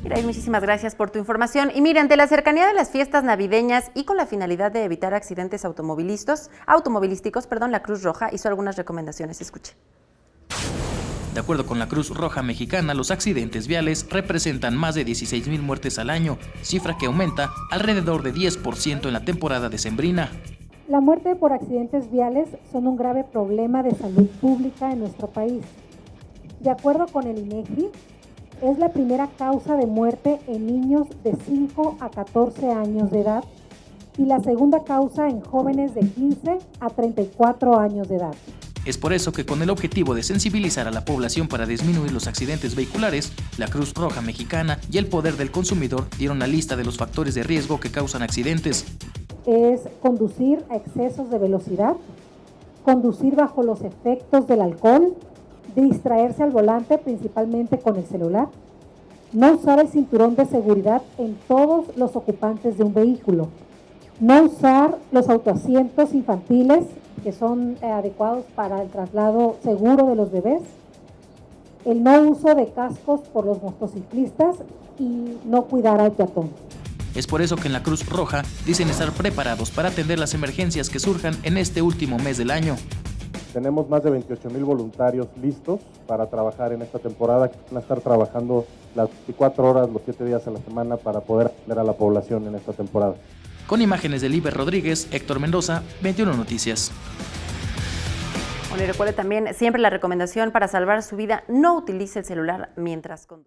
Mira, muchísimas gracias por tu información. Y mira, ante la cercanía de las fiestas navideñas y con la finalidad de evitar accidentes automovilísticos, la Cruz Roja hizo algunas recomendaciones. Escuche. De acuerdo con la Cruz Roja Mexicana, los accidentes viales representan más de 16,000 muertes al año, cifra que aumenta alrededor de 10% en la temporada decembrina. La muerte por accidentes viales son un grave problema de salud pública en nuestro país. De acuerdo con el INEGI, es la primera causa de muerte en niños de 5 a 14 años de edad y la segunda causa en jóvenes de 15 a 34 años de edad. Es por eso que con el objetivo de sensibilizar a la población para disminuir los accidentes vehiculares, la Cruz Roja Mexicana y el Poder del Consumidor dieron la lista de los factores de riesgo que causan accidentes. Es conducir a excesos de velocidad, conducir bajo los efectos del alcohol, distraerse al volante principalmente con el celular, no usar el cinturón de seguridad en todos los ocupantes de un vehículo, no usar los autoasientos infantiles que son adecuados para el traslado seguro de los bebés, el no uso de cascos por los motociclistas y no cuidar al peatón. Es por eso que en la Cruz Roja dicen estar preparados para atender las emergencias que surjan en este último mes del año. Tenemos más de 28,000 voluntarios listos para trabajar en esta temporada, que van a estar trabajando las 24 horas, los 7 días a la semana para poder atender a la población en esta temporada. Con imágenes de Liber Rodríguez, Héctor Mendoza, 21 Noticias. Bueno, y recuerde también siempre la recomendación para salvar su vida: no utilice el celular mientras conduce.